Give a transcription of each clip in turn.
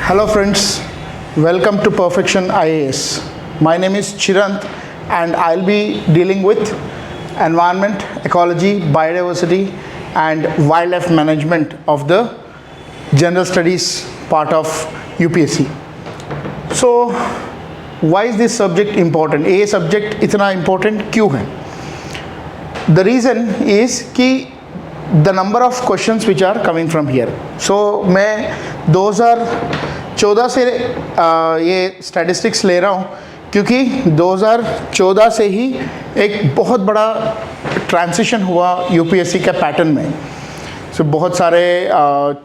Hello friends, welcome to Perfection IAS. My name is Chirant and I'll be dealing with environment, ecology, biodiversity and wildlife management of the general studies part of UPSC. So why is this subject important? ये subject इतना important क्यों है? The reason is कि the number of questions which are coming from here. So मैं 2014 से ये statistics ले रहा हूँ क्योंकि 2014 से ही एक बहुत बड़ा ट्रांजिशन हुआ यूपीएससी के पैटर्न में. So बहुत सारे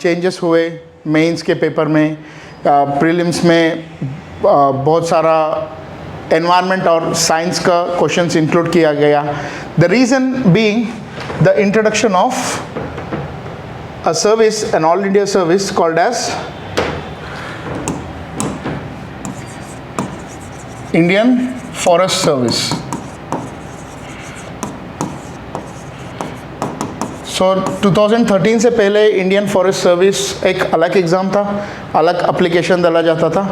चेंजेस हुए मेंस के पेपर में, प्रीलिम्स में बहुत सारा एनवायरनमेंट और साइंस का क्वेश्चंस इंक्लूड किया गया. The reason being the introduction of a service, an all India service called as Indian Forest Service. So 2013 से पहले इंडियन फॉरेस्ट सर्विस एक अलग एग्ज़ाम था, अलग एप्लीकेशन डाला जाता था.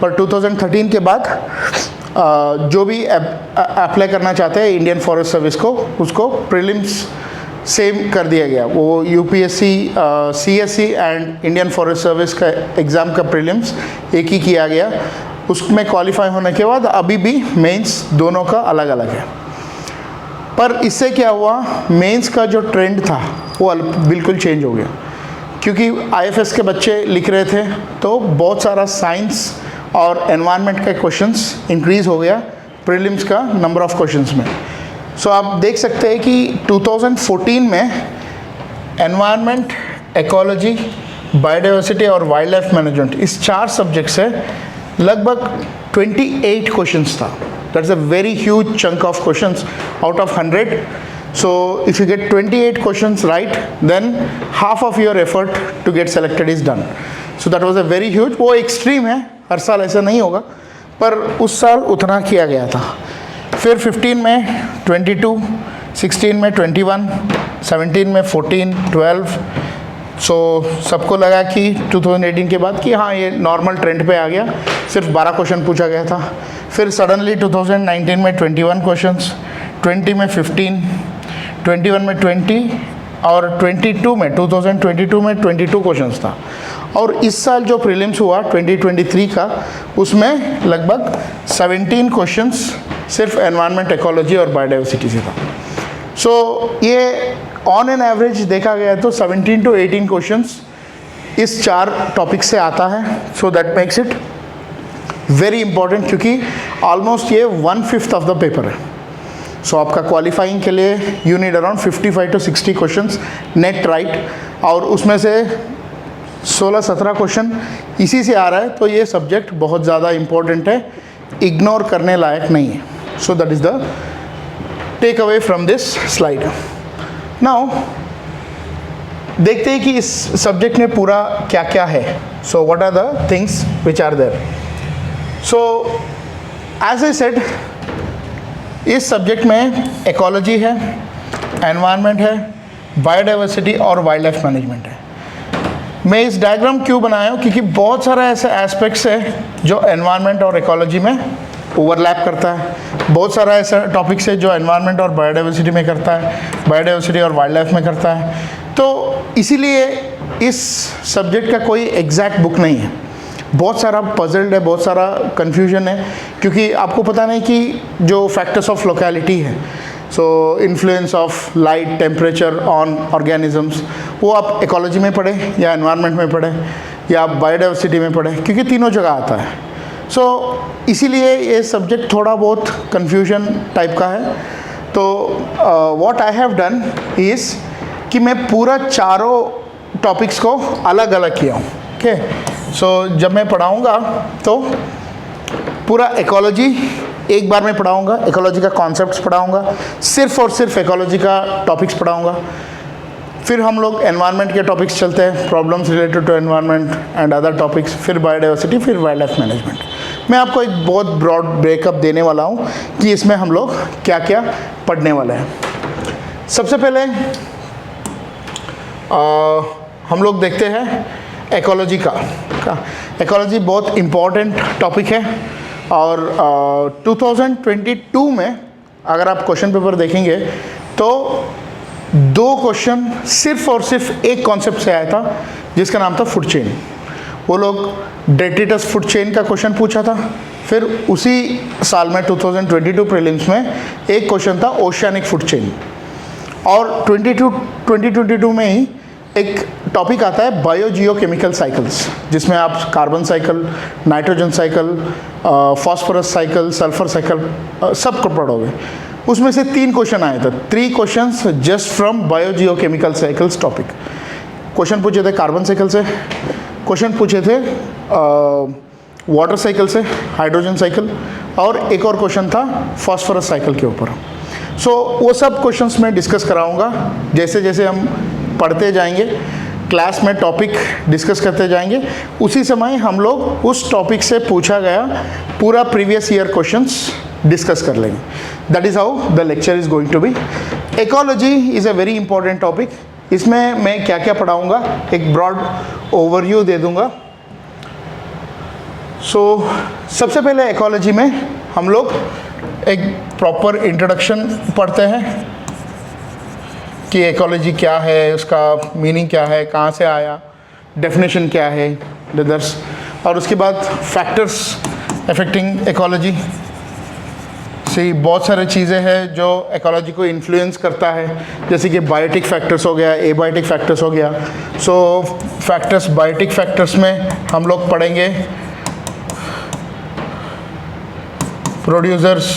पर 2013 के बाद जो भी अप्लाई करना चाहते हैं इंडियन फॉरेस्ट सर्विस को, उसको प्रीलिम्स सेम कर दिया गया. वो UPSC CSC and Indian forest service का एग्ज़ाम का प्रीलिम्स एक ही किया गया. उसमें क्वालिफाई होने के बाद अभी भी मेंस दोनों का अलग अलग है. पर इससे क्या हुआ, मेंस का जो ट्रेंड था वो बिल्कुल चेंज हो गया क्योंकि आईएफएस के बच्चे लिख रहे थे तो बहुत सारा साइंस और एनवायरनमेंट के क्वेश्चंस इंक्रीज़ हो गया प्रीलिम्स का नंबर ऑफ़ क्वेश्चंस में. सो आप देख सकते हैं कि 2014 में एनवायरनमेंट, इकोलॉजी, बायोडाइवर्सिटी और वाइल्ड लाइफ मैनेजमेंट इस 4 सब्जेक्ट से लगभग 28 क्वेश्चंस था. That's a very huge chunk of questions out of 100. So if you get 28 questions right, then half of your effort to get selected is done. So that was a very huge. वो extreme है, हर साल ऐसा नहीं होगा, पर उस साल उतना किया गया था. फिर 15 में 22, 16 में 21, 17 में 14, 12. सो सबको लगा कि 2018 के बाद कि हाँ ये नॉर्मल ट्रेंड पे आ गया. सिर्फ 12 क्वेश्चन पूछा गया था. फिर सडनली 2019 में 21 क्वेश्चंस, 20 में 15, 21 में 20 और 22 में 2022 में 22 क्वेश्चंस था. और इस साल जो प्रीलिम्स हुआ 2023 का, उसमें लगभग 17 क्वेश्चंस सिर्फ एनवायरनमेंट, इकोलॉजी और बायोडाइवर्सिटी से था. सो ये ऑन एन एवरेज देखा गया तो 17 to 18 क्वेश्चंस इस 4 टॉपिक से आता है. So that makes it very important क्योंकि ऑलमोस्ट ये 1/5 ऑफ द पेपर है. सो आपका क्वालिफाइंग के लिए you need around 55 to 60 questions net right, और उसमें से 16-17 क्वेश्चन इसी से आ रहा है. तो ये सब्जेक्ट बहुत ज़्यादा इम्पोर्टेंट है, इग्नोर करने लायक नहीं है. So that is the take away from this slide. Now देखते हैं कि इस सब्जेक्ट में पूरा क्या क्या है. So what are the things which are there. So as I said, इस सब्जेक्ट में इकोलॉजी है, एनवायरनमेंट है, बायोडाइवर्सिटी और वाइल्ड लाइफ मैनेजमेंट है. मैं इस डायग्राम क्यों बनाया हूँ क्योंकि बहुत सारा ऐसे एस्पेक्ट्स है जो एनवायरनमेंट और इकोलॉजी में ओवरलैप करता है. बहुत सारा ऐसा टॉपिक्स है जो एनवायरनमेंट और बायोडाइवर्सिटी में करता है, बायोडाइवर्सिटी और वाइल्ड लाइफ में करता है. तो इसीलिए इस सब्जेक्ट का कोई एग्जैक्ट बुक नहीं है. बहुत सारा पजल्ड है, बहुत सारा कन्फ्यूजन है क्योंकि आपको पता नहीं कि जो फैक्टर्स ऑफ लोकेलिटी है, so influence of light, temperature on organisms, वो आप इकोलॉजी में पढ़े या एनवायरनमेंट में पढ़े या आप बायोडाइवर्सिटी में पढ़े, क्योंकि तीनों जगह आता है. सो इसीलिए ये सब्जेक्ट थोड़ा बहुत कन्फ्यूजन टाइप का है. तो what I have done is कि मैं पूरा चारों टॉपिक्स को अलग अलग किया हूँ. ओके, सो जब मैं पढ़ाऊँगा तो पूरा इकोलॉजी एक बार में पढ़ाऊँगा, इकोलॉजी का कॉन्सेप्ट्स पढ़ाऊँगा, सिर्फ और सिर्फ इकोलॉजी का टॉपिक्स पढ़ाऊँगा. फिर हम लोग एनवायरनमेंट के टॉपिक्स चलते हैं, problems related to environment and other topics, फिर बायोडाइवर्सिटी, फिर वाइल्ड लाइफ मैनेजमेंट. मैं आपको एक बहुत ब्रॉड ब्रेकअप देने वाला हूँ कि इसमें हम लोग क्या क्या पढ़ने वाले हैं. सबसे पहले हम लोग देखते हैं इकोलॉजी का इकोलॉजी बहुत इम्पॉर्टेंट टॉपिक है और 2022 में अगर आप क्वेश्चन पेपर देखेंगे तो 2 क्वेश्चन सिर्फ और सिर्फ एक कॉन्सेप्ट से आया था जिसका नाम था फूड चेन। वो लोग डेट्रिटस फूड चेन का क्वेश्चन पूछा था। फिर उसी साल में 2022 प्रीलिम्स में एक क्वेश्चन था ओशियानिक फूड चेन। और 2022 में ही एक टॉपिक आता है बायोजियोकेमिकल साइकिल्स, जिसमें आप carbon cycle, nitrogen cycle, phosphorus cycle, sulphur cycle सब को पढ़ोगे। उसमें से 3 क्वेश्चन आए थे, 3 questions just from biogeochemical cycles topic. Question पूछे थे कार्बन साइकिल से, क्वेश्चन पूछे थे वाटर साइकिल से, हाइड्रोजन साइकिल, और एक और क्वेश्चन था फॉस्फोरस साइकिल के ऊपर। सो वो सब क्वेश्चंस मैं डिस्कस कराऊंगा जैसे जैसे हम पढ़ते जाएंगे, क्लास में टॉपिक डिस्कस करते जाएंगे। उसी समय हम लोग उस टॉपिक से पूछा गया पूरा प्रीवियस ईयर क्वेश्चंस डिस्कस कर लेंगे। That is how the lecture is going to be. Ecology is a very important topic. इसमें मैं क्या क्या पढ़ाऊँगा, एक ब्रॉड ओवरव्यू दे दूँगा। सबसे पहले इकोलॉजी में हम लोग एक प्रॉपर इंट्रोडक्शन पढ़ते हैं कि इकोलॉजी क्या है, उसका मीनिंग क्या है, कहाँ से आया, डेफिनेशन क्या है, लिदर्स, और उसके बाद फैक्टर्स अफेक्टिंग इकोलॉजी। बहुत सारे चीज़ें हैं जो इकोलॉजी को इन्फ्लुएंस करता है, जैसे कि बायोटिक फैक्टर्स हो गया, एबायोटिक फैक्टर्स हो गया। फैक्टर्स, बायोटिक फैक्टर्स में हम लोग पढ़ेंगे प्रोड्यूसर्स,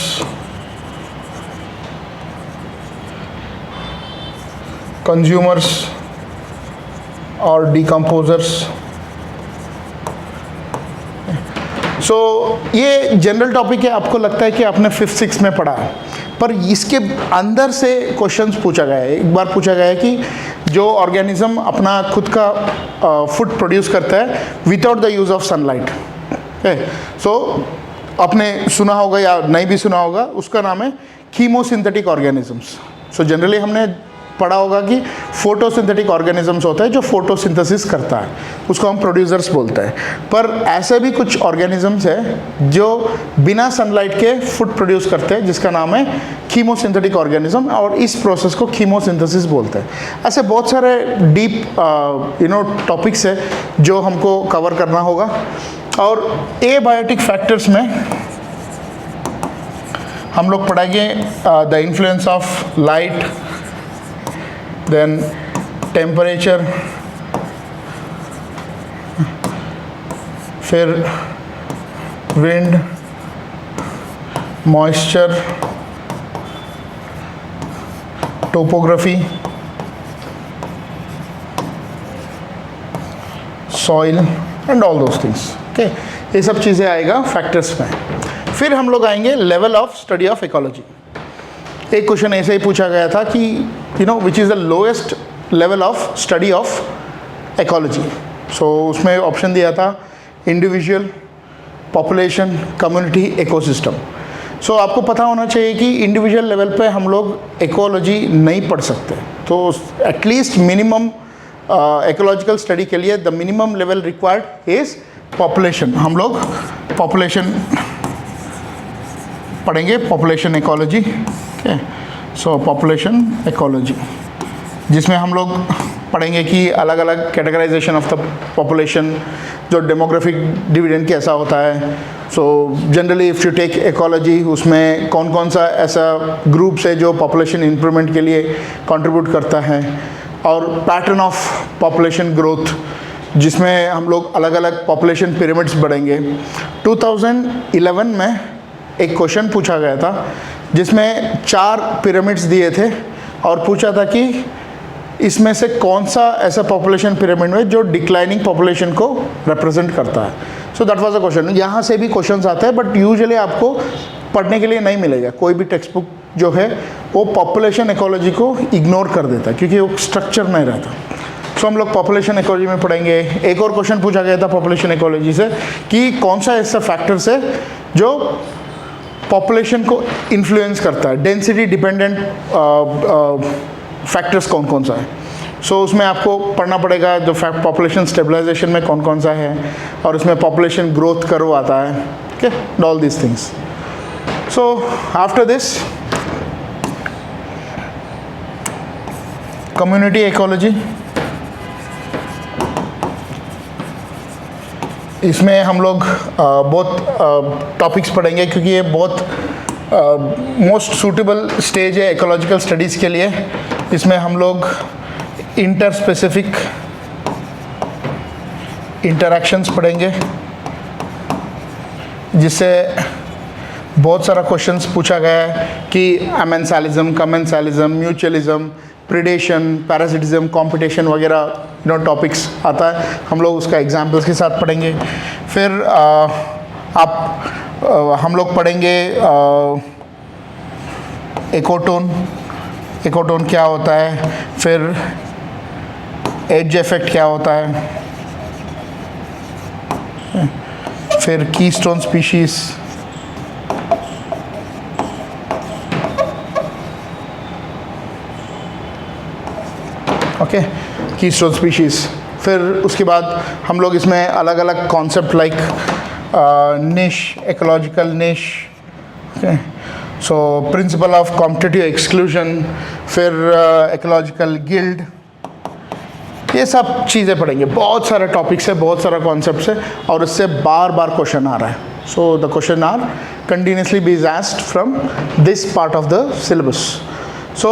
कंज्यूमर्स और डिकम्पोजर्स। ये जनरल टॉपिक है, आपको लगता है कि आपने 5th 6th में पढ़ा है, पर इसके अंदर से क्वेश्चंस पूछा गया है। एक बार पूछा गया है कि जो ऑर्गेनिज्म अपना खुद का फूड प्रोड्यूस करता है without the use of sunlight, आपने सुना होगा या नहीं भी सुना होगा, उसका नाम है कीमोसिंथेटिक ऑर्गेनिजम्स। जनरली हमने पढ़ा होगा कि फोटोसिंथेटिक ऑर्गेनिजम्स होता है जो फोटोसिंथेसिस करता है, उसको हम प्रोड्यूसर्स बोलते हैं। पर ऐसे भी कुछ ऑर्गेनिजम्स है जो बिना सनलाइट के फूड प्रोड्यूस करते हैं, जिसका नाम है कीमोसिंथेटिक ऑर्गेनिज्म, और इस प्रोसेस को कीमोसिंथेसिस बोलते हैं। ऐसे बहुत सारे डीप टॉपिक्स है जो हमको कवर करना होगा। और एबायोटिक फैक्टर्स में हम लोग पढ़ाएंगे the influence of light, then temperature, फिर wind, moisture, topography, soil and all those things. Okay, ये सब चीज़ें आएगा फैक्टर्स में। फिर हम लोग आएंगे level of study of ecology. एक क्वेश्चन ऐसे ही पूछा गया था कि which is the lowest level of study of ecology. उसमें ऑप्शन दिया था इंडिविजुअल, पॉपुलेशन, कम्युनिटी, इकोसिस्टम। आपको पता होना चाहिए कि इंडिविजुअल लेवल पे हम लोग इकोलॉजी नहीं पढ़ सकते, तो एटलीस्ट मिनिमम इकोलॉजिकल स्टडी के लिए the minimum level required is population. हम लोग पॉपुलेशन पढ़ेंगे, पॉपुलेशन इकोलॉजी। पॉपुलेशन इकोलॉजी, जिसमें हम लोग पढ़ेंगे कि अलग अलग कैटेगराइजेशन ऑफ द पॉपुलेशन, जो डेमोग्राफिक डिविडेंड कैसा होता है। Generally if you take ecology, उसमें कौन कौन सा ऐसा ग्रुप्स है जो पॉपुलेशन इम्प्रूवमेंट के लिए कंट्रीब्यूट करता है, और पैटर्न ऑफ पॉपुलेशन ग्रोथ, जिसमें हम लोग अलग अलग पॉपुलेशन पिरामिड्स बढ़ेंगे। 2011 में एक क्वेश्चन पूछा गया था जिसमें 4 पिरामिड्स दिए थे और पूछा था कि इसमें से कौन सा ऐसा पॉपुलेशन पिरामिड है जो डिक्लाइनिंग पॉपुलेशन को रिप्रेजेंट करता है। That was a question. यहाँ से भी क्वेश्चंस आते हैं, बट यूजुअली आपको पढ़ने के लिए नहीं मिलेगा। कोई भी टेक्स्ट बुक जो है वो पॉपुलेशन इकोलॉजी को इग्नोर कर देता है क्योंकि वो स्ट्रक्चर नहीं रहता। हम लोग पॉपुलेशन इकोलॉजी में पढ़ेंगे। एक और क्वेश्चन पूछा गया था पॉपुलेशन इकोलॉजी से कि कौन सा ऐसा फैक्टर्स है जो पॉपुलेशन को इन्फ्लुएंस करता है, डेंसिटी डिपेंडेंट फैक्टर्स कौन कौन सा है। सो उसमें आपको पढ़ना पड़ेगा जो फैक्ट पॉपुलेशन स्टेबलाइजेशन में कौन कौन सा है, और उसमें पॉपुलेशन ग्रोथ कर्व आता है, okay, all these things. So after this community ecology, इसमें हम लोग बहुत टॉपिक्स पढ़ेंगे क्योंकि ये बहुत मोस्ट सूटेबल स्टेज है इकोलॉजिकल स्टडीज़ के लिए. इसमें हम लोग इंटर स्पेसिफिक इंटरैक्शंस पढ़ेंगे, जिससे बहुत सारा क्वेश्चंस पूछा गया है कि amensalism, commensalism, mutualism, predation, parasitism, competition वगैरह टॉपिक्स आता है. हम लोग उसका एग्जाम्पल्स के साथ पढ़ेंगे. फिर हम लोग पढ़ेंगे एकोटोन, एकोटोन क्या होता है, फिर एज इफेक्ट क्या होता है, फिर keystone species, okay, keystone species. फिर उसके बाद हम लोग इसमें अलग अलग कॉन्सेप्ट लाइक निश, इकोलॉजिकल निश, okay, so principle of competitive exclusion, फिर इकोलॉजिकल गिल्ड, ये सब चीज़ें पढ़ेंगे. बहुत सारे टॉपिक्स है, बहुत सारा कॉन्सेप्ट्स है, और इससे बार बार क्वेश्चन आ रहा है. So the question are continuously be is asked from this part of the syllabus. So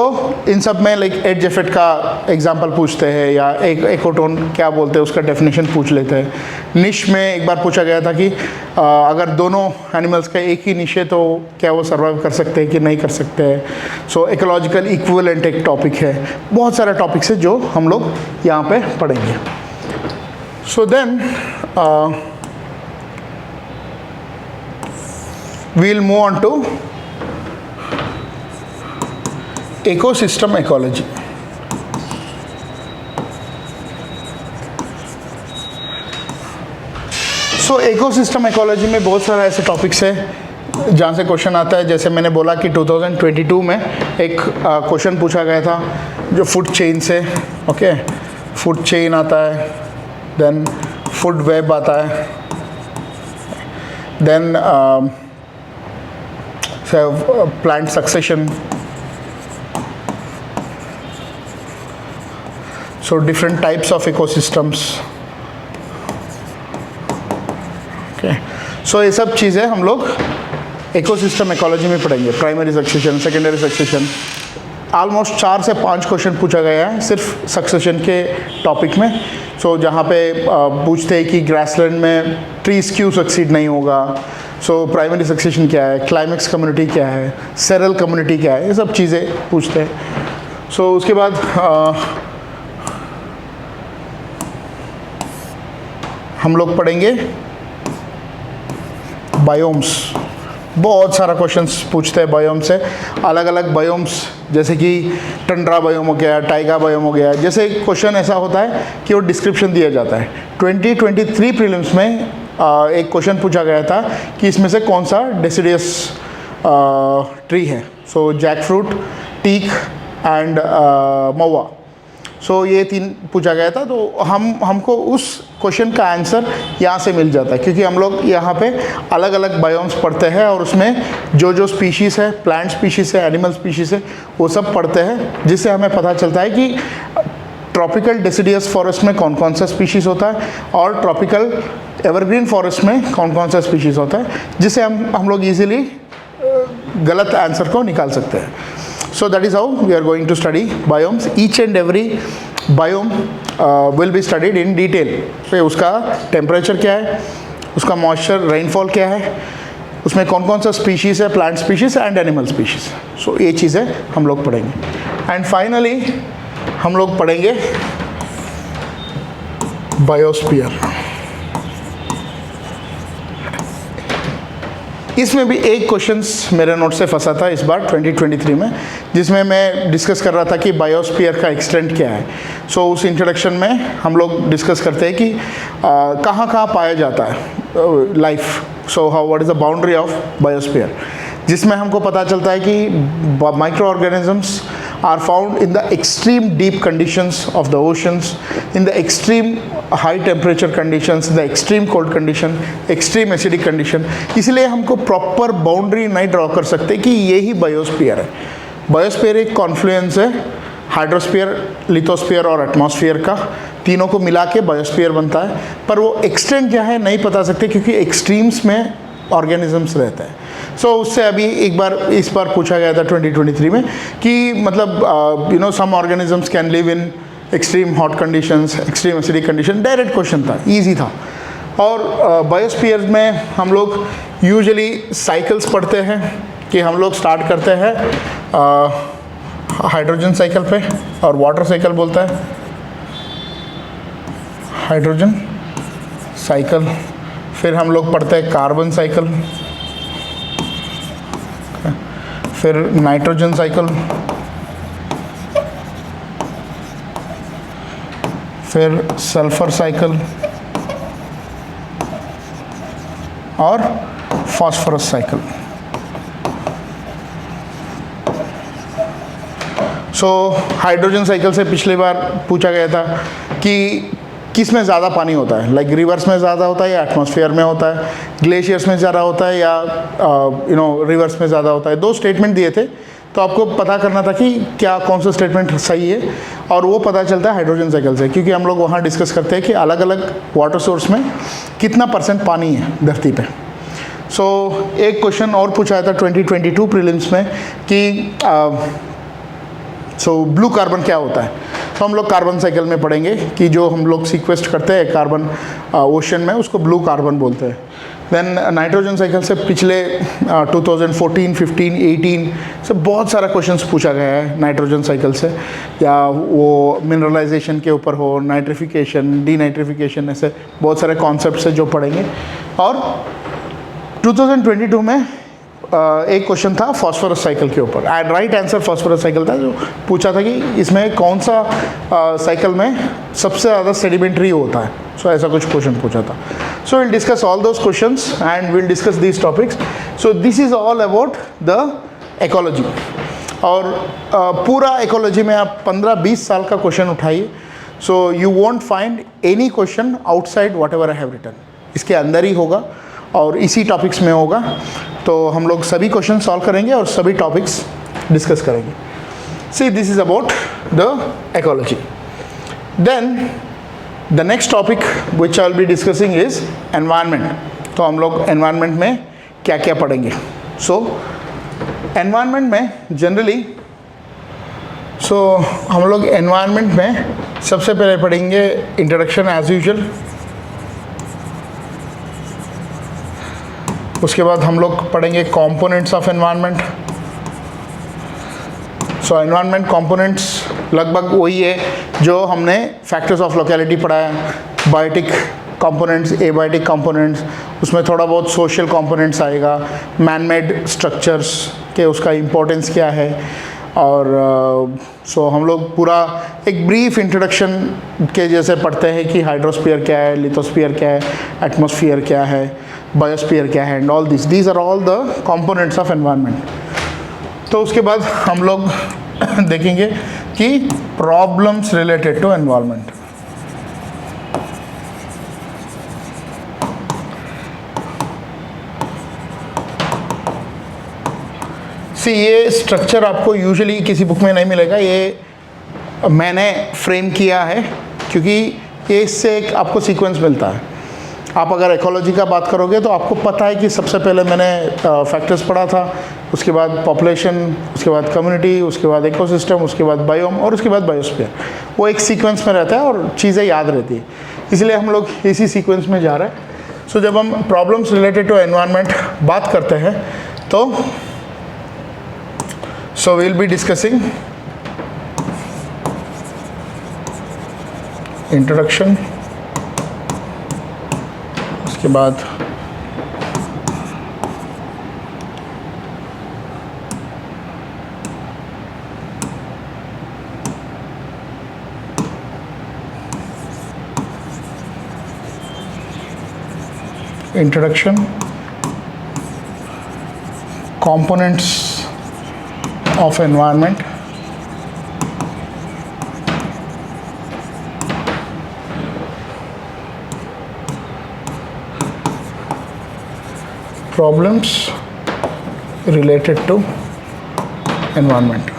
इन सब में लाइक एज इफेक्ट का एग्जांपल पूछते हैं, या एकोटोन क्या बोलते हैं उसका डेफिनेशन पूछ लेते हैं. निश में एक बार पूछा गया था कि अगर दोनों एनिमल्स का एक ही निश है तो क्या वो सर्वाइव कर सकते हैं कि नहीं कर सकते हैं. सो इकोलॉजिकल इक्विवेलेंट एक टॉपिक है. बहुत सारे टॉपिक्स है जो हम लोग यहाँ पे पढ़ेंगे. So then we'll move on to ecosystem ecology. So ecosystem ecology में बहुत सारा ऐसे टॉपिक्स है जहाँ से क्वेश्चन आता है. जैसे मैंने बोला कि 2022 में एक क्वेश्चन पूछा गया था जो फूड चेन से, ओके, फूड चेन आता है, देन फूड वेब आता है, then plant succession. So different types of ecosystems, okay. So ये सब चीज़ें हम लोग इकोसिस्टम इकोलॉजी में पढ़ेंगे. Primary succession, secondary succession, almost 4 से 5 क्वेश्चन पूछा गया है सिर्फ सक्सेशन के टॉपिक में. सो जहाँ पे पूछते हैं कि ग्रासलैंड में ट्रीज क्यों सक्सीड नहीं होगा. सो प्राइमरी सक्सेशन क्या है, क्लाइमेक्स कम्युनिटी क्या है, सेरल कम्युनिटी क्या है, ये सब चीज़ें पूछते हैं. सो उसके बाद हम लोग पढ़ेंगे बायोम्स. बहुत सारा क्वेश्चंस पूछते हैं बायोम से. अलग अलग बायोम्स जैसे कि टंड्रा बायोम हो गया, टाइगा बायोम हो गया. जैसे क्वेश्चन ऐसा होता है कि वो डिस्क्रिप्शन दिया जाता है. 2023 प्रीलिम्स में एक क्वेश्चन पूछा गया था कि इसमें से कौन सा डेसिडियस ट्री है. सो जैक फ्रूट, टीक एंड महुआ. सो ये 3 पूछा गया था. तो हमको उस क्वेश्चन का आंसर यहाँ से मिल जाता है क्योंकि हम लोग यहाँ पे अलग अलग बायोम्स पढ़ते हैं और उसमें जो स्पीशीज़ है, प्लांट स्पीशीज़ है, एनिमल स्पीशीज़ है, वो सब पढ़ते हैं, जिससे हमें पता चलता है कि ट्रॉपिकल डेसिडियस फॉरेस्ट में कौन कौन सा स्पीशीज़ होता है और ट्रॉपिकल एवरग्रीन फॉरेस्ट में कौन कौन सा स्पीशीज़ होता है, जिससे हम लोग ईजिली गलत आंसर को निकाल सकते हैं. So that is how we are going to study biomes. Each and every biome will be studied in detail. तो उसका टेम्परेचर क्या है, उसका मॉइस्चर, रेनफॉल क्या है, उसमें कौन कौन सा स्पीशीज़ है, plant species and animal species. So ये चीज़ें हम लोग पढ़ेंगे. एंड फाइनली हम लोग पढ़ेंगे बायोस्फीयर. इसमें भी एक क्वेश्चंस मेरे नोट से फंसा था इस बार 2023 में, जिसमें मैं डिस्कस कर रहा था कि बायोस्फीयर का एक्सटेंट क्या है. सो उस इंट्रोडक्शन में हम लोग डिस्कस करते हैं कि कहाँ कहाँ पाया जाता है life. So how what is the boundary of biosphere, जिसमें हमको पता चलता है कि micro organisms are found in the extreme deep conditions of the oceans, in the extreme high temperature conditions, the extreme cold condition, extreme acidic condition. इसलिए हमको proper boundary नहीं draw कर सकते कि ये ही बायोस्फीयर है. बायोस्फीयर एक कॉन्फ्लुएंस है हाइड्रोस्फीयर, लिथोस्फीयर और एटमॉस्फेयर का, तीनों को मिला के बायोस्फीयर बनता है. पर वो एक्सटेंट क्या है नहीं बता सकते क्योंकि एक्सट्रीम्स में ऑर्गेनिजम्स रहते हैं. सो उससे अभी एक बार इस बार पूछा गया था 2023 में कि मतलब you know some organisms can live in extreme hot conditions, extreme acidic condition. Direct question था, इजी था. और बायोस्फीयर में हम लोग यूजुअली साइकिल्स पढ़ते हैं कि हम लोग स्टार्ट करते हैं हाइड्रोजन साइकिल पे और वाटर साइकिल बोलता है हाइड्रोजन साइकिल. फिर हम लोग पढ़ते हैं कार्बन साइकिल, फिर नाइट्रोजन साइकिल, फिर सल्फर साइकिल और phosphorus cycle. So hydrogen cycle से पिछली बार पूछा गया था कि किस में ज़्यादा पानी होता है, लाइक रिवर्स में ज़्यादा होता है या एटमॉस्फेयर में होता है, ग्लेशियर्स में ज़्यादा होता है या यू नो रिवर्स में ज़्यादा होता है. दो स्टेटमेंट दिए थे तो आपको पता करना था कि क्या कौन सा स्टेटमेंट सही है, और वो पता चलता है हाइड्रोजन साइकिल से क्योंकि हम लोग वहाँ डिस्कस करते हैं कि अलग अलग वाटर सोर्स में कितना % पानी है धरती पे. सो एक क्वेश्चन और पूछा था 2022 प्रीलिम्स में कि ब्लू कार्बन क्या होता है. तो हम लोग कार्बन साइकिल में पढ़ेंगे कि जो हम लोग सीक्वेस्ट करते हैं कार्बन ओशन में उसको ब्लू कार्बन बोलते हैं. देन नाइट्रोजन साइकिल से पिछले 2014, 15, 18 से बहुत सारा क्वेश्चंस पूछा गया है नाइट्रोजन साइकिल से, या वो मिनरलाइजेशन के ऊपर हो, नाइट्रिफिकेशन, डीनाइट्रिफिकेशन, ऐसे बहुत सारे कॉन्सेप्ट्स हैं जो पढ़ेंगे. और 2022 में एक क्वेश्चन था फॉस्फोरस साइकिल के ऊपर. राइट आंसर फॉस्फोरस साइकिल था, जो पूछा था कि इसमें कौन सा साइकिल में सबसे ज़्यादा सेडिमेंट्री होता है. सो ऐसा कुछ क्वेश्चन पूछा था. So will discuss all those questions and will discuss these topics. So this is all about the ecology. और पूरा इकोलॉजी में आप 15-20 साल का क्वेश्चन उठाइए, so you won't find any question outside whatever I have written. इसके अंदर ही होगा और इसी टॉपिक्स में होगा. तो हम लोग सभी क्वेश्चन सॉल्व करेंगे और सभी टॉपिक्स डिस्कस करेंगे. See this is about the ecology. Then the next topic which I will be discussing is environment. तो हम लोग एनवायरनमेंट में क्या क्या पढ़ेंगे. सो एनवायरनमेंट में जनरली हम लोग एनवायरनमेंट में सबसे पहले पढ़ेंगे इंट्रोडक्शन एज यूजुअल. उसके बाद हम लोग पढ़ेंगे components of environment. So environment components लगभग वही है जो हमने फैक्टर्स ऑफ लोकेलिटी पढ़ा है. बायोटिक कंपोनेंट्स, एबायोटिक कंपोनेंट्स, उसमें थोड़ा बहुत सोशल कंपोनेंट्स आएगा, मैन मेड स्ट्रक्चर्स के उसका इम्पोर्टेंस क्या है. और हम लोग पूरा एक ब्रीफ इंट्रोडक्शन के जैसे पढ़ते हैं कि हाइड्रोस्फीयर क्या है, लिथोस्फीयर क्या है, एटमॉस्फेयर क्या है, बायोस्फीयर क्या है, and all these are all the components of environment. तो उसके बाद हम लोग देखेंगे कि प्रॉब्लम्स रिलेटेड टू एनवायरनमेंट. ये स्ट्रक्चर आपको यूजुअली किसी बुक में नहीं मिलेगा, ये मैंने फ्रेम किया है क्योंकि ये इससे एक आपको सीक्वेंस मिलता है. आप अगर इकोलॉजी का बात करोगे तो आपको पता है कि सबसे पहले मैंने फैक्टर्स पढ़ा था, उसके बाद पॉपुलेशन, उसके बाद कम्युनिटी, उसके बाद इकोसिस्टम, उसके बाद बायोम और उसके बाद बायोस्फीयर. वो एक सीक्वेंस में रहता है और चीज़ें याद रहती है, इसलिए हम लोग इसी सीक्वेंस में जा रहे हैं. जब हम प्रॉब्लम्स रिलेटेड टू एनवायरनमेंट बात करते हैं तो we will be discussing introduction, उसके बाद introduction, components of environment, problems related to environment.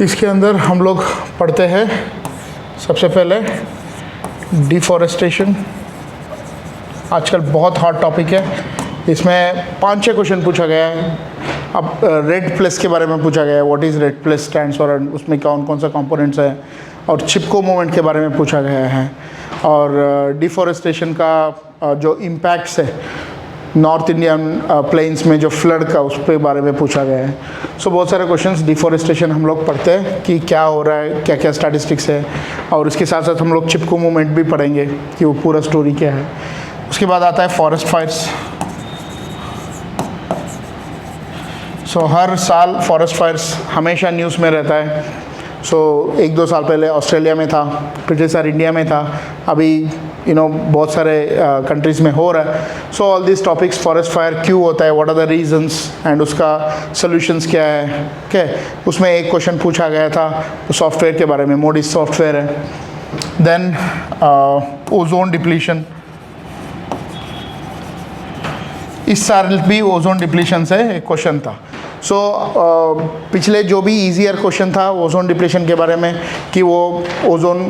इसके अंदर हम लोग पढ़ते हैं सबसे पहले डिफॉरेस्टेशन। आजकल बहुत हॉट टॉपिक है, इसमें 5-6 क्वेश्चन पूछा गया है। अब रेड प्लस के बारे में पूछा गया है, what is red plus stands for, उसमें कौन कौन सा कंपोनेंट्स है, और चिपको मूवमेंट के बारे में पूछा गया है, और डिफॉरेस्टेशन का जो इम्पैक्ट्स है नॉर्थ इंडियन प्लेन्स में जो फ्लड का, उस पे बारे में पूछा गया है। सो बहुत सारे क्वेश्चंस डिफॉरेस्टेशन हम लोग पढ़ते हैं कि क्या हो रहा है, क्या क्या स्टैटिस्टिक्स है, और इसके साथ साथ हम लोग चिपको मूवमेंट भी पढ़ेंगे कि वो पूरा स्टोरी क्या है। उसके बाद आता है फॉरेस्ट फायर्स। सो हर साल फॉरेस्ट फायर्स हमेशा न्यूज़ में रहता है। सो 1-2 साल पहले ऑस्ट्रेलिया में था, पिछले साल इंडिया में था, अभी बहुत सारे कंट्रीज़ में हो रहा है। So all this topics, forest fire क्यों होता है, what are the reasons and उसका सॉल्यूशंस क्या है। ओके, उसमें एक क्वेश्चन पूछा गया था सॉफ्टवेयर के बारे में, मोडिस सॉफ्टवेयर है। देन ओजोन डिप्लीशन, इस साल भी ओजोन डिप्लीशन से एक क्वेश्चन था। सो पिछले जो भी ईजियर क्वेश्चन था ओजोन डिप्लीशन के बारे में कि वो ओजोन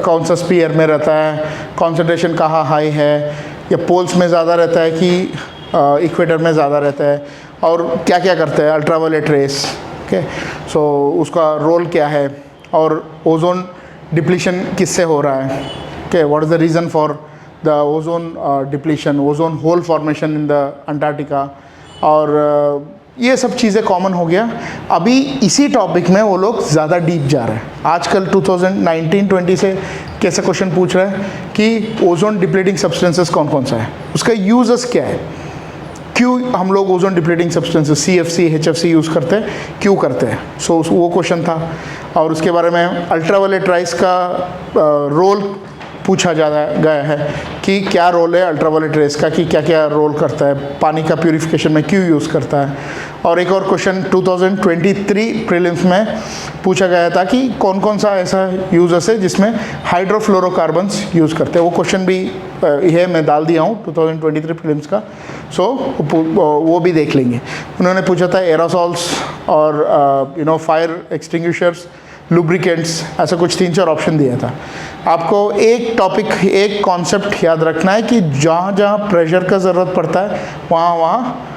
कौन सा स्फीयर में रहता है, कॉन्सेंट्रेशन कहाँ हाई है, या पोल्स में ज़्यादा रहता है कि इक्वेटर में ज़्यादा रहता है, और क्या क्या करते हैं अल्ट्रावायलेट रेस। ओके, सो उसका रोल क्या है, और ओजोन डिप्लीशन किससे हो रहा है। Okay, what is the reason for the ozone depletion, ozone hole formation in the Antarctica, और ये सब चीज़ें कॉमन हो गया। अभी इसी टॉपिक में वो लोग ज़्यादा डीप जा रहे हैं। आजकल 2019-20 से कैसे क्वेश्चन पूछ रहे हैं कि ओजोन डिप्लीटिंग सब्सटेंसेस कौन कौन सा है, उसका यूजेस क्या है, क्यों हम लोग ozone depleting substances CFC HFC use करते हैं, क्यों करते हैं। सो वो क्वेश्चन था। और उसके बारे में अल्ट्रावायलेट राइस का रोल पूछा जा गया है कि क्या रोल है अल्ट्रावायलेट रेस का, कि क्या क्या रोल करता है, पानी का प्यूरिफिकेशन में क्यों यूज़ करता है। और एक और क्वेश्चन 2023 प्रीलिम्स में पूछा गया था कि कौन कौन सा ऐसा यूज़र्स है जिसमें हाइड्रोफ्लोरोकार्बन्स यूज़ करते हैं। वो क्वेश्चन भी यह मैं डाल दिया हूँ 2023 प्रीलिम्स का। सो वो भी देख लेंगे। उन्होंने पूछा था एरोसॉल्स और फायर एक्सटिंग्विशर्स, लुब्रिकेंट्स, ऐसा कुछ 3-4 ऑप्शन दिया था। आपको एक टॉपिक, एक कॉन्सेप्ट याद रखना है कि जहाँ जहाँ प्रेशर का ज़रूरत पड़ता है वहाँ वहाँ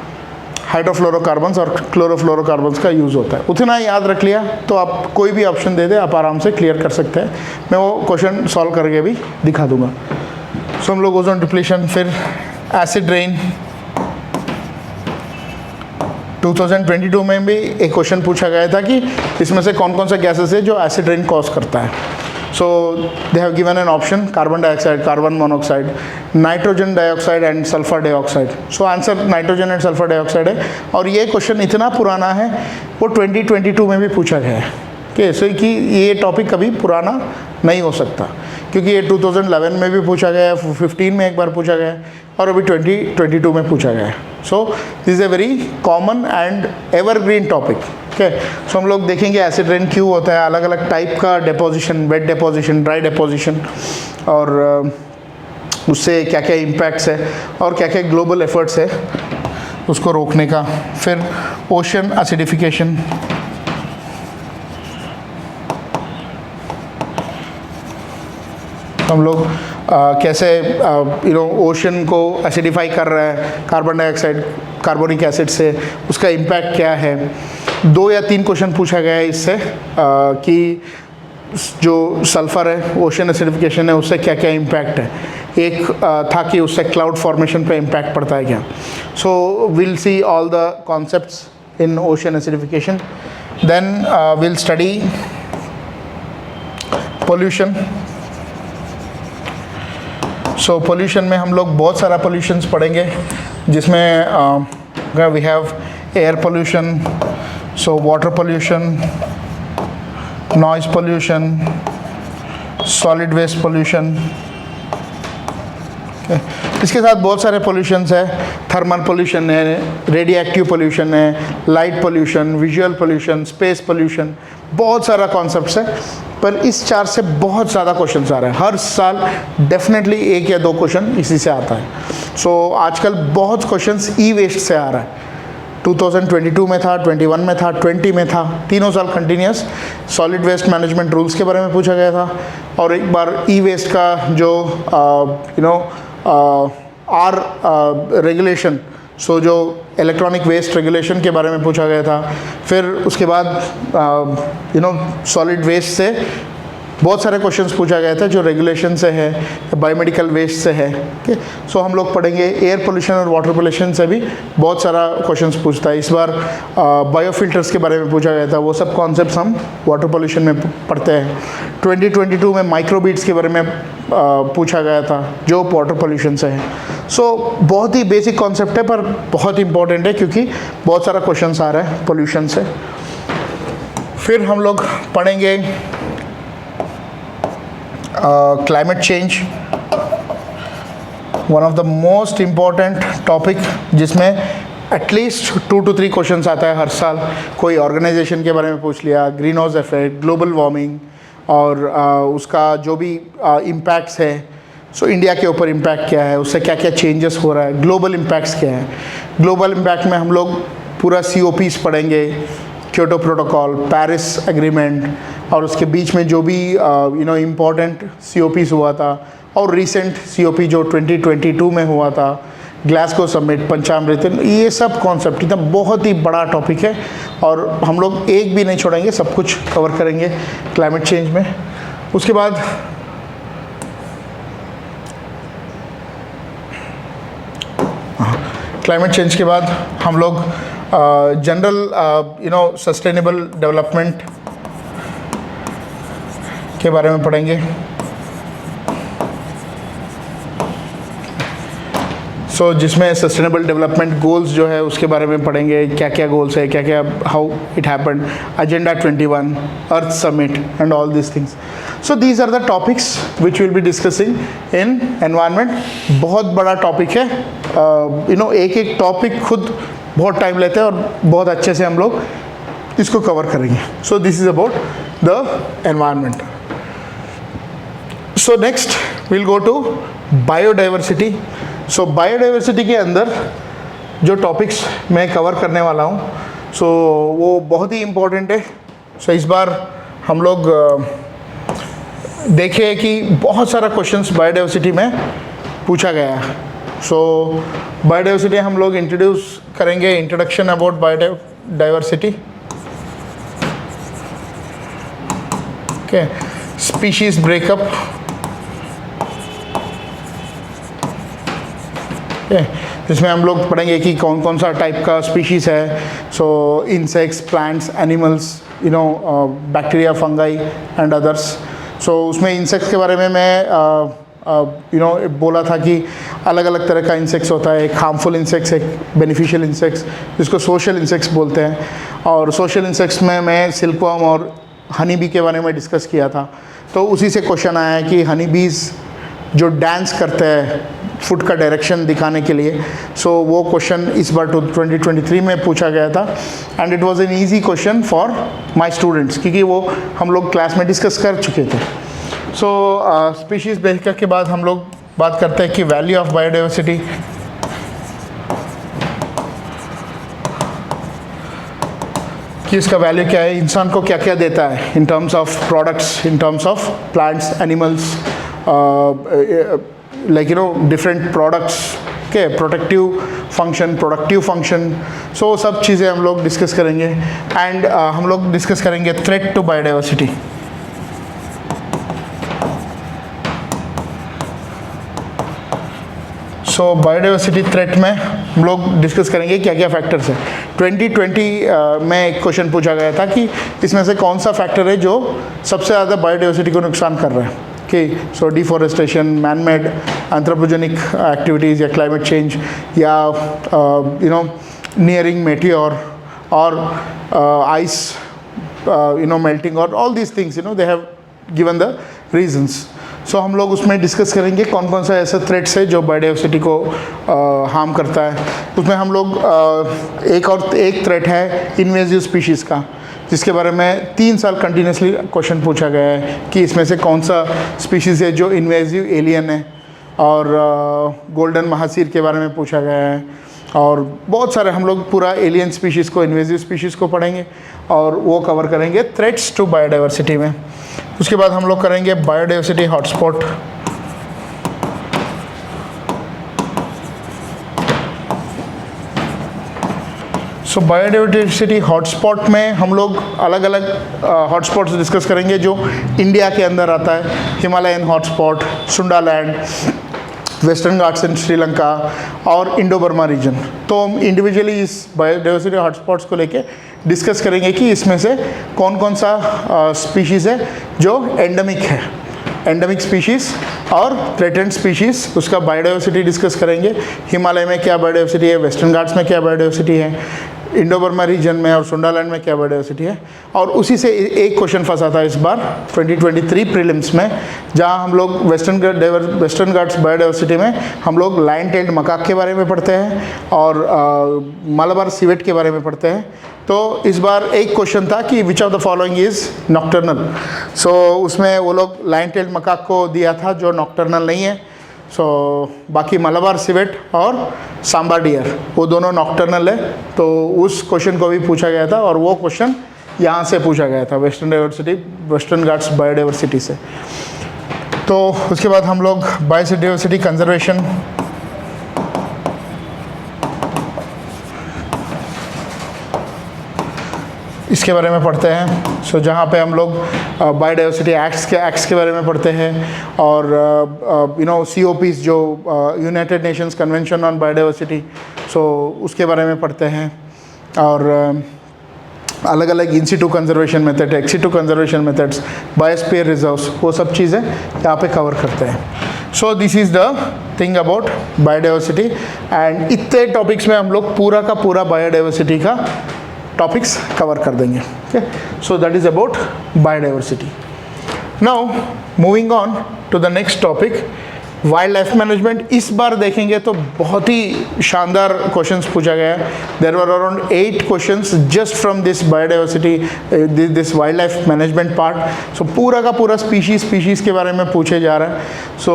हाइड्रोफ्लोरोकार्बन्स और क्लोरोफ्लोरोकार्बन्स का यूज़ होता है। उतना याद रख लिया तो आप कोई भी ऑप्शन दे दे, आप आराम से क्लियर कर सकते हैं। मैं वो क्वेश्चन सॉल्व करके भी दिखा दूंगा। सो हम लोग ओजोन डिप्लीशन, फिर एसिड रेन। 2022 में भी एक क्वेश्चन पूछा गया था कि इसमें से कौन कौन सा गैसेस है जो एसिड रेन कॉज करता है। So they have given an option carbon dioxide, carbon monoxide, nitrogen dioxide and sulphur dioxide. So answer nitrogen and sulphur dioxide है। और ये क्वेश्चन इतना पुराना है वो 2022 में भी पूछा गया है कि ऐसे कि ये टॉपिक कभी पुराना नहीं हो सकता, क्योंकि ये 2011 में भी पूछा गया है, 15 में एक बार पूछा गया है, और अभी 2022 में पूछा गया है। So this is a very common and evergreen topic. Okay, so हम लोग देखेंगे एसिड रेन क्यों होता है, अलग अलग टाइप का deposition, wet deposition, dry deposition, और उससे क्या क्या इम्पैक्ट्स है और क्या क्या ग्लोबल एफर्ट्स है उसको रोकने का। फिर ओशन एसिडिफिकेशन, हम लोग कैसे ओशन को एसिडिफाई कर रहा है कार्बन डाइऑक्साइड, कार्बोनिक एसिड से, उसका इम्पैक्ट क्या है। 2 या 3 क्वेश्चन पूछा गया है इससे कि जो सल्फ़र है, ओशन एसिडिफिकेशन है, उससे क्या क्या इम्पैक्ट है। एक था कि उससे क्लाउड फॉर्मेशन पे इम्पैक्ट पड़ता है क्या। So will see all the concepts in ocean acidification. Then will study pollution. So pollution में हम लोग बहुत सारा पोल्यूशंस पढ़ेंगे, जिसमें we have air pollution, so water pollution, noise pollution, solid waste pollution. इसके साथ बहुत सारे पोल्यूशंस है, थर्मल पोल्यूशन है, रेडियो एक्टिव पोल्यूशन है, light pollution, visual pollution, space pollution, बहुत सारा कॉन्सेप्ट्स है। पर इस 4 से बहुत ज़्यादा क्वेश्चंस आ रहे हैं हर साल, डेफिनेटली 1 या 2 क्वेश्चन इसी से आता है। सो आजकल बहुत क्वेश्चंस ई वेस्ट से आ रहा है। 2022 में था, 21 में था, 20 में था, तीनों साल continuous solid waste management rules के बारे में पूछा गया था, और एक बार ई वेस्ट का जो आर रेगुलेशन, सो जो इलेक्ट्रॉनिक वेस्ट रेगुलेशन के बारे में पूछा गया था। फिर उसके बाद सॉलिड वेस्ट से बहुत सारे क्वेश्चंस पूछा गया था जो रेगुलेशन से है, बायोमेडिकल वेस्ट से है। ओके, सो हम लोग पढ़ेंगे एयर पोल्यूशन और वाटर पोल्यूशन से भी बहुत सारा क्वेश्चंस पूछता है। इस बार बायोफिल्टर्स के बारे में पूछा गया था, वो सब कॉन्सेप्ट्स हम वाटर पोल्यूशन में पढ़ते हैं। 2022 में माइक्रोबीट्स के बारे में पूछा गया था जो वाटर पोल्यूशन से है। सो बहुत ही बेसिक कॉन्सेप्ट है पर बहुत इंपॉर्टेंट है क्योंकि बहुत सारा क्वेश्चंस आ रहा है पोल्यूशन से। फिर हम लोग पढ़ेंगे climate change, one of the most important topic जिसमें एटलीस्ट 2 to 3 क्वेश्चंस आता है हर साल। कोई ऑर्गेनाइजेशन के बारे में पूछ लिया, green house effect, global warming और उसका जो भी इम्पैक्ट्स है। सो इंडिया के ऊपर इम्पैक्ट क्या है, उससे क्या क्या चेंजेस हो रहा है, ग्लोबल इम्पैक्ट्स क्या है। ग्लोबल इम्पैक्ट में हम लोग पूरा COPs पढ़ेंगे, क्योटो प्रोटोकॉल, पेरिस एग्रीमेंट, और उसके बीच में जो भी इम्पोर्टेंट COPs हुआ था, और रिसेंट COP जो 2022 में हुआ था, ग्लासगो समिट, पंचामृत, ये सब कॉन्सेप्ट इतना बहुत ही बड़ा टॉपिक है और हम लोग एक भी नहीं छोड़ेंगे, सब कुछ कवर करेंगे क्लाइमेट चेंज में। उसके बाद क्लाइमेट चेंज के बाद हम लोग जनरल सस्टेनेबल डेवलपमेंट के बारे में पढ़ेंगे। सो जिसमें सस्टेनेबल डेवलपमेंट गोल्स जो है उसके बारे में पढ़ेंगे, क्या क्या गोल्स है, क्या क्या, how it happened, agenda 21, earth summit and all this things. So these are the topics which will be discussing in environment. बहुत बड़ा टॉपिक है, एक एक टॉपिक खुद बहुत टाइम लेते हैं और बहुत अच्छे से हम लोग इसको कवर करेंगे। So this is about the environment. So next will go to biodiversity. So biodiversity के अंदर जो टॉपिक्स मैं कवर करने वाला हूँ, सो वो बहुत ही इम्पोर्टेंट है। सो इस बार हम लोग देखें कि बहुत सारा क्वेश्चंस बायोडाइवर्सिटी में पूछा गया है। सो बायोडाइवर्सिटी हम लोग इंट्रोड्यूस करेंगे, introduction about biodiversity. Okay, species breakup, जिसमें हम लोग पढ़ेंगे कि कौन कौन सा टाइप का स्पीशीज़ है। So insects, plants, animals, bacteria, fungi and others. So उसमें इंसेक्ट्स के बारे में मैं बोला था कि अलग अलग तरह का इंसेक्ट्स होता है, एक हार्मफुल इंसेक्ट्स, एक बेनिफिशियल इंसेक्ट्स, जिसको सोशल इंसेक्ट्स बोलते हैं। और सोशल इंसेक्ट्स में मैं सिल्कवर्म और हनी बी के बारे में डिस्कस किया था। तो उसी से क्वेश्चन आया है कि हनी बीज जो डांस करते हैं फूड का डायरेक्शन दिखाने के लिए, सो वो क्वेश्चन इस बार 2023 में पूछा गया था and it was an easy question for my students क्योंकि वो हम लोग क्लास में डिस्कस कर चुके थे। सो स्पीशीज़ ब्रेकअप के बाद हम लोग बात करते हैं कि वैल्यू ऑफ बायोडाइवर्सिटी। कि इसका वैल्यू क्या है, इंसान को क्या क्या देता है in terms of products, in terms of plants, animals, different products के प्रोटेक्टिव फंक्शन। सो सब चीज़ें हम लोग डिस्कस करेंगे एंड हम लोग डिस्कस करेंगे threat to biodiversity. So biodiversity threat में हम लोग डिस्कस करेंगे क्या क्या फैक्टर्स है। 2020 में एक क्वेश्चन पूछा गया था कि इसमें से कौन सा फैक्टर है जो सबसे ज़्यादा बायोडाइवर्सिटी को नुकसान कर रहा है। कि so deforestation, man made anthropogenic activities या क्लाइमेट चेंज या नियरिंग मेटियोर और आइस मेल्टिंग और all these things they have given the reasons. So हम लोग उसमें डिस्कस करेंगे कौन कौन सा ऐसा थ्रेट्स है जो बायोडाइवर्सिटी को हार्म करता है। उसमें हम लोग एक थ्रेट है इन्वेजिव स्पीशीज़ का। जिसके बारे में 3 साल कंटिन्यूसली क्वेश्चन पूछा गया है कि इसमें से कौन सा स्पीशीज़ है जो इन्वेजिव एलियन है, और गोल्डन महासीर के बारे में पूछा गया है, और बहुत सारे हम लोग पूरा एलियन स्पीशीज़ को, इन्वेजिव स्पीशीज़ को पढ़ेंगे और वो कवर करेंगे थ्रेट्स टू बायोडाइवर्सिटी में। उसके बाद हम लोग करेंगे बायोडाइवर्सिटी हॉटस्पॉट। सो बायोडाइवर्सिटी हॉटस्पॉट में हम लोग अलग अलग हॉटस्पॉट्स डिस्कस करेंगे जो इंडिया के अंदर आता है। Himalayan hotspot, Sundaland, western Ghats in Sri Lanka और इंडो बर्मा रीजन। तो हम इंडिविजुअली इस बायोडाइवर्सिटी हॉटस्पॉट्स को लेके डिस्कस करेंगे कि इसमें से कौन कौन सा स्पीशीज़ है जो एंडेमिक है, एंडेमिक स्पीशीज़ और थ्रेटेंड स्पीशीज़, उसका बायोडाइवर्सिटी डिस्कस करेंगे। हिमालय में क्या बायोडाइवर्सिटी है, वेस्टर्न घाट्स में क्या बायोडाइवर्सिटी है, इंडो बर्मा रीजन में और सुंडालैंड में क्या बायोडाइवर्सिटी है। और उसी से एक क्वेश्चन फंसा था इस बार 2023 प्रीलिम्स में, जहां हम लोग वेस्टर्न घाट्स बायोडाइवर्सिटी में हम लोग लाइन टेल्ड मकाक के बारे में पढ़ते हैं और मालाबार सिवेट के बारे में पढ़ते हैं। तो इस बार एक क्वेश्चन था कि which of the following is nocturnal. So उसमें वो लोग लाइन टेल्ड मकाक को दिया था जो नॉक्टर्नल नहीं है। सो बाकी मालाबार सिवेट और सांबा डियर वो दोनों नॉक्टर्नल है। तो उस क्वेश्चन को भी पूछा गया था और वो क्वेश्चन यहाँ से पूछा गया था, वेस्टर्न घाट्स बायोडाइवर्सिटी से। तो उसके बाद हम लोग बायोडाइवर्सिटी कंजर्वेशन, इसके बारे में पढ़ते हैं। सो जहाँ पे हम लोग बायोडाइवर्सिटी एक्ट्स के बारे में पढ़ते हैं और COPs जो United Nations convention on biodiversity, so उसके बारे में पढ़ते हैं। और अलग अलग in situ conservation method, ex situ conservation methods, biosphere reserves, वो सब चीज़ें यहाँ पे कवर करते हैं। So this is the thing about biodiversity. And इतने टॉपिक्स में हम लोग पूरा का पूरा बायोडाइवर्सिटी का टॉपिक्स कवर कर देंगे। Okay, so that is about biodiversity. Now moving on to the next topic, wild life management. इस बार देखेंगे तो बहुत ही शानदार क्वेश्चंस पूछा गया है। There were around 8 questions just from this biodiversity, this wild life management part. So पूरा का पूरा स्पीशीज़ के बारे में पूछे जा रहा है। सो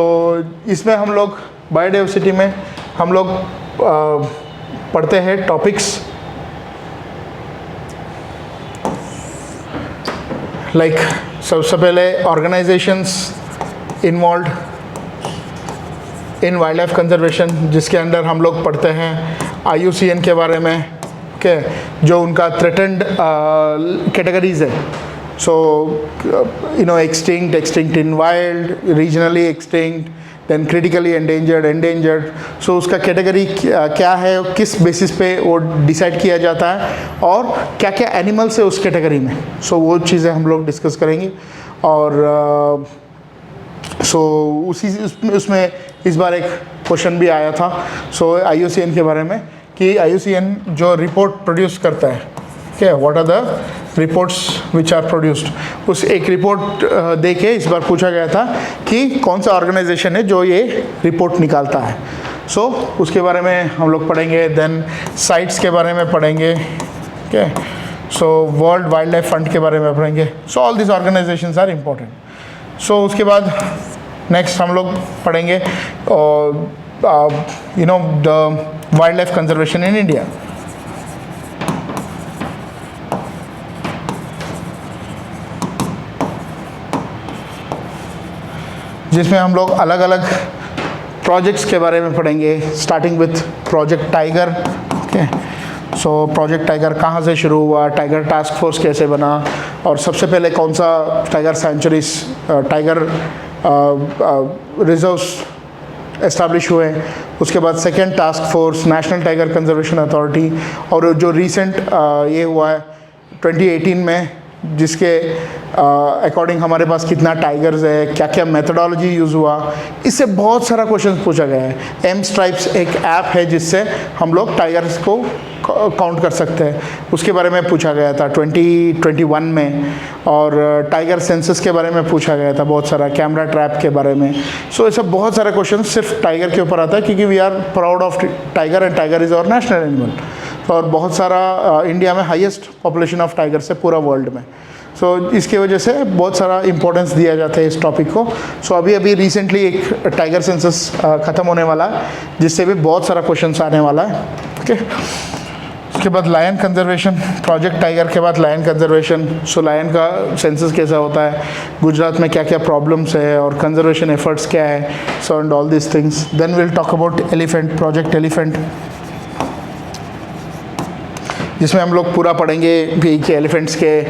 इसमें हम लोग बायोडाइवर्सिटी में हम लोग पढ़ते हैं टॉपिक्स लाइक सबसे पहले organisations involve in wild life conservation, जिसके अंदर हम लोग पढ़ते हैं IUCN के बारे में, ओके, जो उनका थ्रेटेंड कैटेगरीज है। So extinct in wild, regionally extinct, then critically endangered. So उसका कैटेगरी क्या है, किस बेसिस पे वो डिसाइड किया जाता है और क्या क्या एनिमल्स है उस कैटेगरी में। सो वो चीज़ें हम लोग डिस्कस करेंगे। और उसमें इस बार एक क्वेश्चन भी आया था IUCN के बारे में कि IUCN जो रिपोर्ट प्रोड्यूस करता है, क्या what are the reports which are produced, उस एक रिपोर्ट दे के इस बार पूछा गया था कि कौन सा ऑर्गेनाइजेशन है जो ये रिपोर्ट निकालता है। सो उसके बारे में हम लोग पढ़ेंगे। देन साइट्स के बारे में पढ़ेंगे, okay, so world wild life fund के बारे में पढ़ेंगे। So all this organisations are important. So उसके बाद नेक्स्ट हम लोग पढ़ेंगे the wild life conservation in India. जिसमें हम लोग अलग अलग प्रोजेक्ट्स के बारे में पढ़ेंगे, starting with project tiger. Okay, so project tiger कहाँ से शुरू हुआ, टाइगर टास्क फोर्स कैसे बना, और सबसे पहले कौन सा tiger sanctuaries, tiger reserves establish हुए। उसके बाद second task force, national tiger conservation authority, और जो रिसेंट ये हुआ है 2018 में, जिसके अकॉर्डिंग हमारे पास कितना टाइगर्स है, क्या क्या मेथडोलॉजी यूज़ हुआ, इससे बहुत सारा क्वेश्चन पूछा गया है। एम स्ट्राइप्स एक ऐप है जिससे हम लोग टाइगर्स को काउंट कर सकते हैं, उसके बारे में पूछा गया था 2021 में। और टाइगर सेंसस के बारे में पूछा गया था बहुत सारा, कैमरा ट्रैप के बारे में। सो ऐसा बहुत सारा क्वेश्चन सिर्फ टाइगर के ऊपर आता है, क्योंकि we are proud of tiger and tiger is our national animal. और बहुत सारा इंडिया में हाईएस्ट पॉपुलेशन ऑफ टाइगर्स है पूरा वर्ल्ड में। सो इसकी वजह से बहुत सारा इम्पोर्टेंस दिया जाता है इस टॉपिक को। सो अभी रिसेंटली एक टाइगर सेंसस ख़त्म होने वाला है, जिससे भी बहुत सारा क्वेश्चंस आने वाला है। ओके, उसके बाद लायन कंजर्वेशन, प्रोजेक्ट टाइगर के बाद लायन कंजर्वेशन। सो लायन का सेंसस कैसा होता है, गुजरात में क्या क्या प्रॉब्लम्स है और कंजर्वेशन एफर्ट्स क्या है, so and all this things. Then will talk about elephant, project elephant, जिसमें हम लोग पूरा पढ़ेंगे भी कि एलिफेंट्स के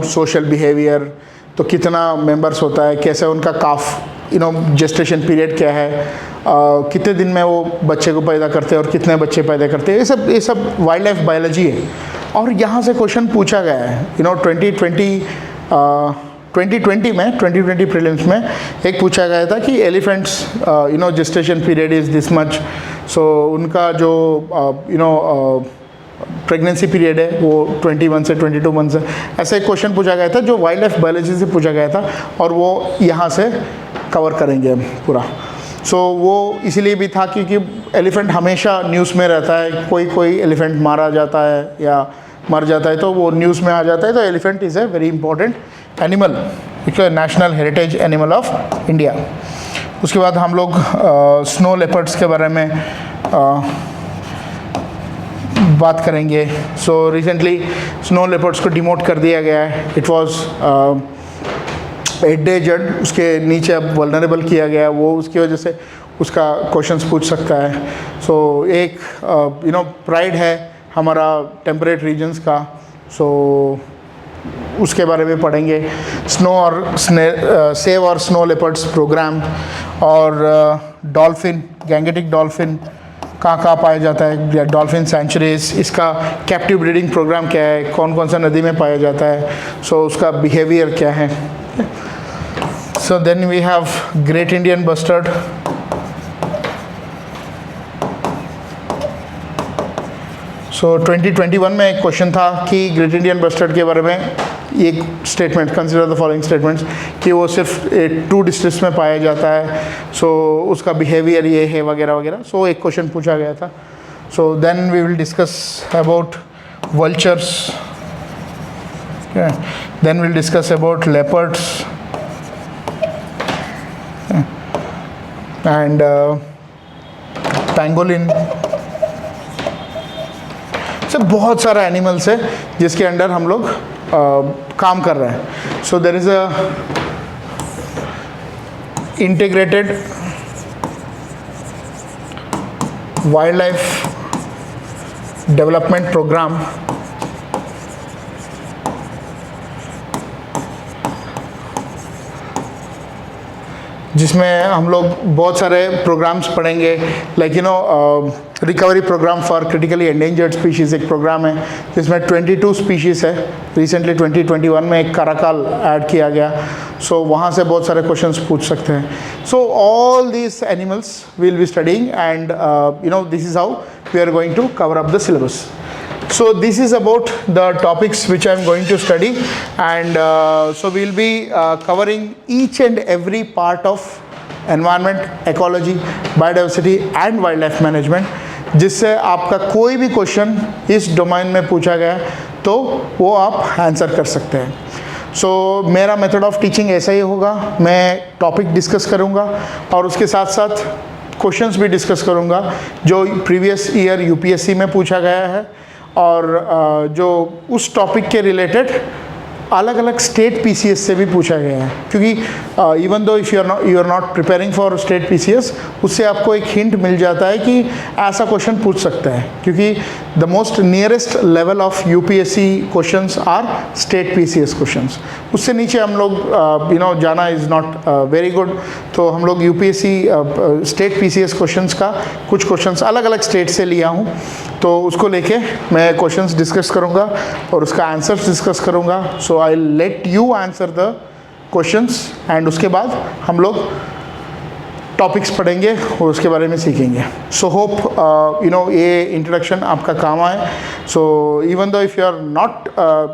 सोशल बिहेवियर, तो कितना मेंबर्स होता है, कैसे उनका काफ जेस्टेशन पीरियड क्या है, कितने दिन में वो बच्चे को पैदा करते हैं और कितने बच्चे पैदा करते हैं, ये सब वाइल्ड लाइफ बायोलॉजी है। और यहाँ से क्वेश्चन पूछा गया है 2020 प्रीलिम्स में एक पूछा गया था कि elephants gestation period is this much, so उनका जो प्रेगनेंसी पीरियड है वो 21 से 22 मंथ है। ऐसा एक क्वेश्चन पूछा गया था जो वाइल्ड लाइफ बायोलॉजी से पूछा गया था, और वो यहाँ से कवर करेंगे हम पूरा। सो वो इसीलिए भी था क्योंकि एलिफेंट हमेशा न्यूज़ में रहता है, कोई एलिफेंट मारा जाता है या मर जाता है तो वो न्यूज़ में आ जाता है। तो elephant is a very important animal, एक national heritage animal of India. उसके बाद हम लोग स्नो लेपर्ड्स के बारे में बात करेंगे। सो रिसेंटली स्नो लेपर्ड्स को डिमोट कर दिया गया है। इट वाज endangered, उसके नीचे अब वल्नरेबल किया गया है, वो उसकी वजह से उसका क्वेश्चंस पूछ सकता है। सो एक प्राइड है हमारा टेम्परेट रीजन्स का, सो उसके बारे में पढ़ेंगे। स्नो और सेव और स्नो लेपर्ड्स प्रोग्राम, और डॉल्फिन, गैंगेटिक डॉल्फिन कहाँ पाया जाता है, डॉल्फिन सेंचुरीज, इसका कैप्टिव ब्रीडिंग प्रोग्राम क्या है, कौन कौन सा नदी में पाया जाता है, सो उसका बिहेवियर क्या है। So then we have great Indian bustard. So 2021 में एक क्वेश्चन था कि ग्रेट इंडियन बस्टर्ड के बारे में एक statement, consider the following statements, कि वो सिर्फ 2 डिस्ट्रिक्ट्स में पाया जाता है, सो उसका बिहेवियर ये है वगैरह वगैरह। सो एक क्वेश्चन पूछा गया था। So then we will discuss about vultures, then will discuss about leopards and pangolin. सब बहुत सारा एनिमल्स है जिसके अंडर हम लोग काम कर रहे हैं। So there is a integrated wild life development program, जिसमें हम लोग बहुत सारे प्रोग्राम्स पढ़ेंगे, like recovery program for critically endangered species एक प्रोग्राम है जिसमें 22 स्पीशीज़ है। रिसेंटली 2021 में एक कराकाल ऐड किया गया, सो वहाँ से बहुत सारे क्वेश्चंस पूछ सकते हैं। So all these animals will be studying and this is how we are going to cover up the syllabus. So this is about the topics which I am going to study, and so we will be covering each and every part of environment, ecology, biodiversity and wildlife management, जिससे आपका कोई भी question इस domain में पूछा गया तो वो आप आंसर कर सकते हैं. सो मेरा मेथड ऑफ टीचिंग ऐसा ही होगा, मैं टॉपिक डिस्कस करूँगा और उसके साथ साथ क्वेश्चंस भी डिस्कस करूँगा जो प्रीवियस ईयर यूपीएससी में पूछा गया है और जो उस टॉपिक के रिलेटेड अलग अलग स्टेट पीसीएस से भी पूछा गया है, क्योंकि even though if you are not preparing for state PCS, उससे आपको एक हिंट मिल जाता है कि ऐसा क्वेश्चन पूछ सकता है, क्योंकि the most nearest level of UPSC questions are state PCS questions. उससे नीचे हम लोग जाना इज़ नॉट वेरी गुड. तो हम लोग यूपीएससी स्टेट पीसीएस क्वेश्चंस का कुछ क्वेश्चंस अलग अलग स्टेट से लिया हूँ, तो उसको लेके मैं क्वेश्चंस डिस्कस करूँगा और उसका आंसर्स डिस्कस करूँगा. So I let you answer the questions and उसके बाद हम लोग टॉपिक्स पढ़ेंगे और उसके बारे में सीखेंगे. सो होप ये इंट्रोडक्शन आपका काम आए. So even though if you are not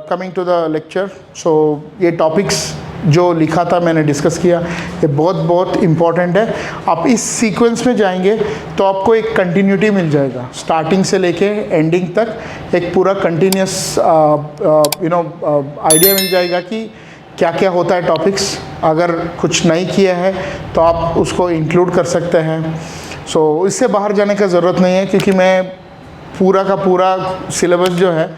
coming to the lecture, so ये टॉपिक्स जो लिखा था मैंने डिस्कस किया, ये बहुत बहुत इम्पॉर्टेंट है। आप इस सीक्वेंस में जाएंगे तो आपको एक कंटिन्यूटी मिल जाएगा, स्टार्टिंग से लेके एंडिंग तक एक पूरा कंटिन्यूस आइडिया मिल जाएगा कि क्या क्या होता है टॉपिक्स। अगर कुछ नहीं किया है तो आप उसको इंक्लूड कर सकते हैं। सो इससे बाहर जाने का ज़रूरत नहीं है, क्योंकि मैं पूरा का पूरा सिलेबस जो है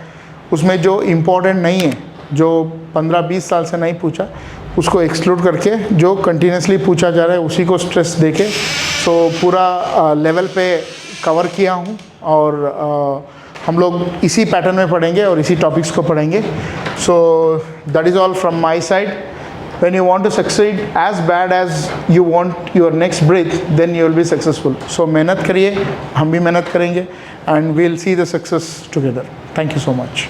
उसमें जो इम्पोर्टेंट नहीं है, जो 15-20 साल से नहीं पूछा, उसको एक्सक्लूड करके जो कंटिन्यूसली पूछा जा रहा है उसी को स्ट्रेस देके सो पूरा लेवल पे कवर किया हूँ। और हम लोग इसी पैटर्न में पढ़ेंगे और इसी टॉपिक्स को पढ़ेंगे। सो that is all from my side. When you want to succeed as bad as you want your next breath, then you will be successful. So मेहनत करिए, हम भी मेहनत करेंगे, and we'll see the success together. Thank you so much.